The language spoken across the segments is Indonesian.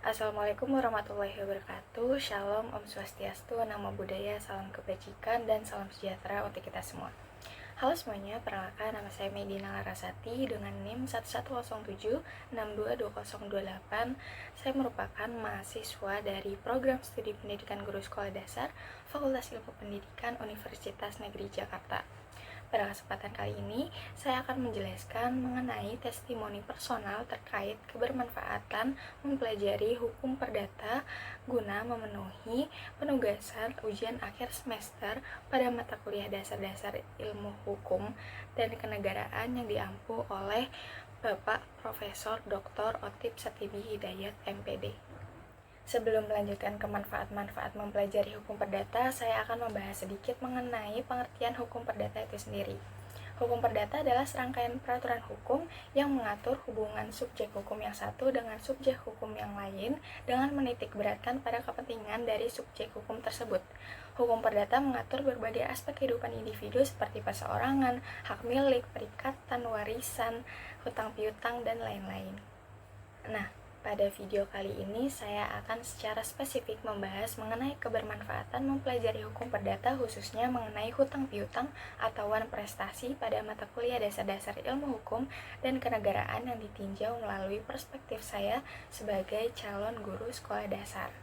Assalamualaikum warahmatullahi wabarakatuh. Shalom, Om Swastiastu, Namo Buddhaya, salam kebajikan, dan salam sejahtera untuk kita semua. Halo semuanya, perkenalkan nama saya Medina Larasati dengan NIM 1107622028. Saya merupakan mahasiswa dari Program Studi Pendidikan Guru Sekolah Dasar Fakultas Ilmu Pendidikan Universitas Negeri Jakarta. Pada kesempatan kali ini, saya akan menjelaskan mengenai testimoni personal terkait kebermanfaatan mempelajari hukum perdata guna memenuhi penugasan ujian akhir semester pada mata kuliah dasar-dasar ilmu hukum dan kenegaraan yang diampu oleh Bapak Profesor Dr. Otip Satibi Hidayat, MPD. Sebelum melanjutkan ke manfaat-manfaat mempelajari hukum perdata, saya akan membahas sedikit mengenai pengertian hukum perdata itu sendiri. Hukum perdata adalah serangkaian peraturan hukum yang mengatur hubungan subjek hukum yang satu dengan subjek hukum yang lain dengan menitikberatkan pada kepentingan dari subjek hukum tersebut. Hukum perdata mengatur berbagai aspek kehidupan individu seperti perseorangan, hak milik, perikatan, warisan, hutang piutang, dan lain-lain. Nah, pada video kali ini saya akan secara spesifik membahas mengenai kebermanfaatan mempelajari hukum perdata, khususnya mengenai hutang piutang atau prestasi pada mata kuliah dasar-dasar ilmu hukum dan kenegaraan yang ditinjau melalui perspektif saya sebagai calon guru sekolah dasar.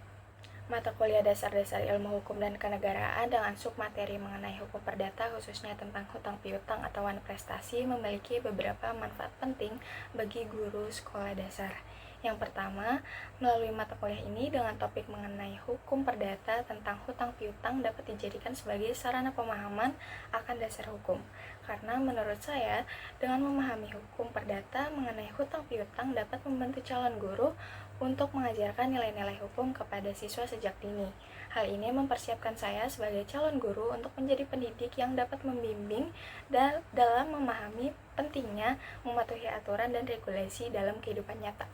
Mata kuliah dasar-dasar ilmu hukum dan kenegaraan dengan submateri mengenai hukum perdata, khususnya tentang hutang piutang atau prestasi, memiliki beberapa manfaat penting bagi guru sekolah dasar. Yang pertama, melalui mata kuliah ini dengan topik mengenai hukum perdata tentang hutang piutang dapat dijadikan sebagai sarana pemahaman akan dasar hukum. Karena menurut saya, dengan memahami hukum perdata mengenai hutang piutang dapat membantu calon guru untuk mengajarkan nilai-nilai hukum kepada siswa sejak dini. Hal ini mempersiapkan saya sebagai calon guru untuk menjadi pendidik yang dapat membimbing dalam memahami pentingnya mematuhi aturan dan regulasi dalam kehidupan nyata.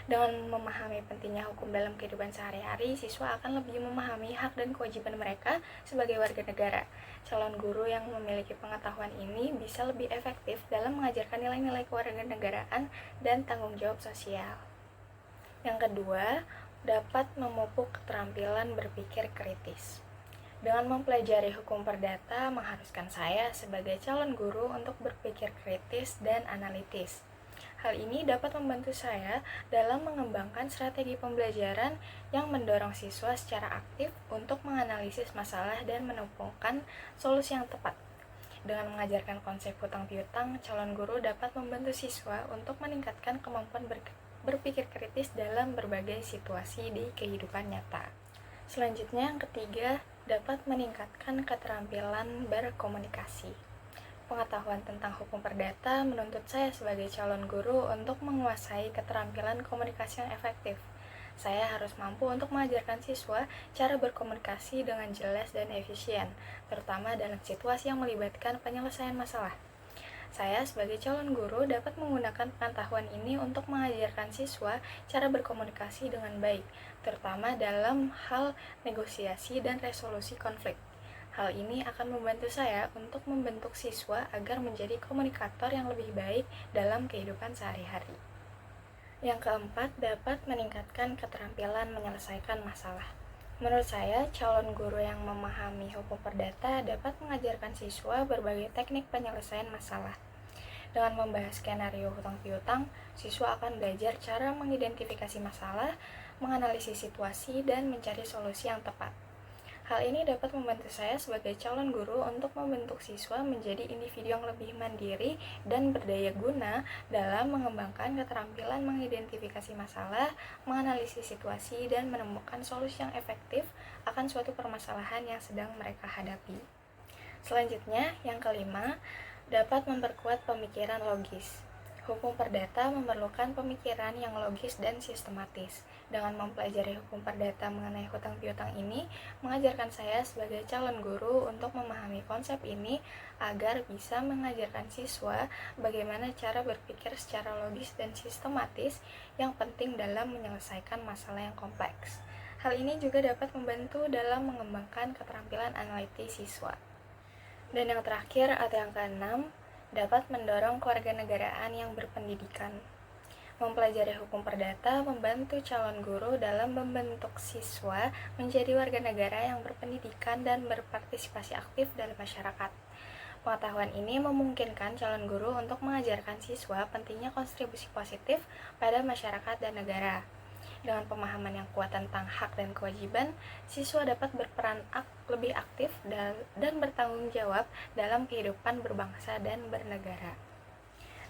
Dengan memahami pentingnya hukum dalam kehidupan sehari-hari, siswa akan lebih memahami hak dan kewajiban mereka sebagai warga negara. Calon guru yang memiliki pengetahuan ini bisa lebih efektif dalam mengajarkan nilai-nilai kewarganegaraan dan tanggung jawab sosial. Yang kedua, dapat memupuk keterampilan berpikir kritis. Dengan mempelajari hukum perdata mengharuskan saya sebagai calon guru untuk berpikir kritis dan analitis. Hal ini dapat membantu saya dalam mengembangkan strategi pembelajaran yang mendorong siswa secara aktif untuk menganalisis masalah dan menemukan solusi yang tepat. Dengan mengajarkan konsep hutang piutang, calon guru dapat membantu siswa untuk meningkatkan kemampuan berpikir kritis dalam berbagai situasi di kehidupan nyata. Selanjutnya, yang ketiga, dapat meningkatkan keterampilan berkomunikasi. Pengetahuan tentang hukum perdata menuntut saya sebagai calon guru untuk menguasai keterampilan komunikasi yang efektif. Saya harus mampu untuk mengajarkan siswa cara berkomunikasi dengan jelas dan efisien, terutama dalam situasi yang melibatkan penyelesaian masalah. Saya sebagai calon guru dapat menggunakan pengetahuan ini untuk mengajarkan siswa cara berkomunikasi dengan baik, terutama dalam hal negosiasi dan resolusi konflik. Hal ini akan membantu saya untuk membentuk siswa agar menjadi komunikator yang lebih baik dalam kehidupan sehari-hari. Yang keempat, dapat meningkatkan keterampilan menyelesaikan masalah. Menurut saya, calon guru yang memahami hukum perdata dapat mengajarkan siswa berbagai teknik penyelesaian masalah. Dengan membahas skenario hutang piutang, siswa akan belajar cara mengidentifikasi masalah, menganalisis situasi, dan mencari solusi yang tepat. Hal ini dapat membantu saya sebagai calon guru untuk membentuk siswa menjadi individu yang lebih mandiri dan berdaya guna dalam mengembangkan keterampilan mengidentifikasi masalah, menganalisis situasi, dan menemukan solusi yang efektif akan suatu permasalahan yang sedang mereka hadapi. Selanjutnya, yang kelima, dapat memperkuat pemikiran logis. Hukum perdata memerlukan pemikiran yang logis dan sistematis. Dengan mempelajari hukum perdata mengenai hutang piutang ini, mengajarkan saya sebagai calon guru untuk memahami konsep ini agar bisa mengajarkan siswa bagaimana cara berpikir secara logis dan sistematis yang penting dalam menyelesaikan masalah yang kompleks. Hal ini juga dapat membantu dalam mengembangkan keterampilan analitis siswa. Dan yang terakhir atau yang keenam, dapat mendorong kewarganegaraan yang berpendidikan. Mempelajari hukum perdata membantu calon guru dalam membentuk siswa menjadi warga negara yang berpendidikan dan berpartisipasi aktif dalam masyarakat. Pengetahuan ini memungkinkan calon guru untuk mengajarkan siswa pentingnya kontribusi positif pada masyarakat dan negara. Dengan pemahaman yang kuat tentang hak dan kewajiban, siswa dapat berperan lebih aktif dan bertanggung jawab dalam kehidupan berbangsa dan bernegara.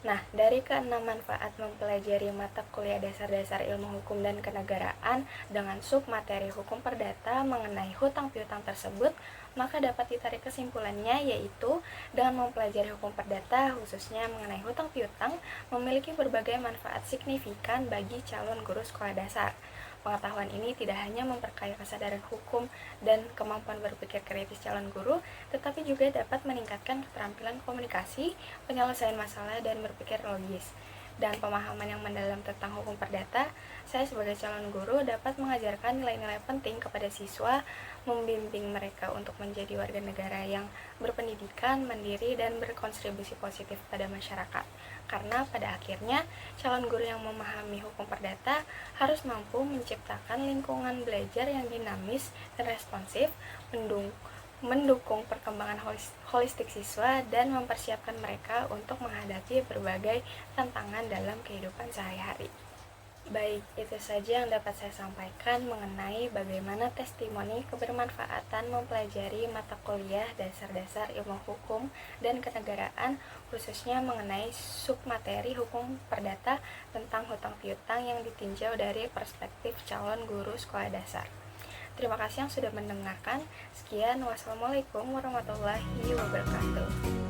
Nah, dari keenam manfaat mempelajari mata kuliah dasar-dasar ilmu hukum dan kenegaraan dengan submateri hukum perdata mengenai hutang piutang tersebut, maka dapat ditarik kesimpulannya yaitu dengan mempelajari hukum perdata khususnya mengenai hutang piutang memiliki berbagai manfaat signifikan bagi calon guru sekolah dasar. Pengetahuan ini tidak hanya memperkaya kesadaran hukum dan kemampuan berpikir kritis calon guru, tetapi juga dapat meningkatkan keterampilan komunikasi, penyelesaian masalah, dan berpikir logis. Dan pemahaman yang mendalam tentang hukum perdata, saya sebagai calon guru dapat mengajarkan nilai-nilai penting kepada siswa, membimbing mereka untuk menjadi warga negara yang berpendidikan, mandiri, dan berkontribusi positif pada masyarakat. Karena pada akhirnya, calon guru yang memahami hukum perdata harus mampu menciptakan lingkungan belajar yang dinamis dan responsif, mendukung perkembangan holistik siswa dan mempersiapkan mereka untuk menghadapi berbagai tantangan dalam kehidupan sehari-hari. Baik, itu saja yang dapat saya sampaikan mengenai bagaimana testimoni kebermanfaatan mempelajari mata kuliah dasar-dasar ilmu hukum dan kenegaraan, khususnya mengenai submateri hukum perdata tentang hutang piutang yang ditinjau dari perspektif calon guru sekolah dasar. Terima kasih yang sudah mendengarkan. Sekian, wassalamualaikum warahmatullahi wabarakatuh.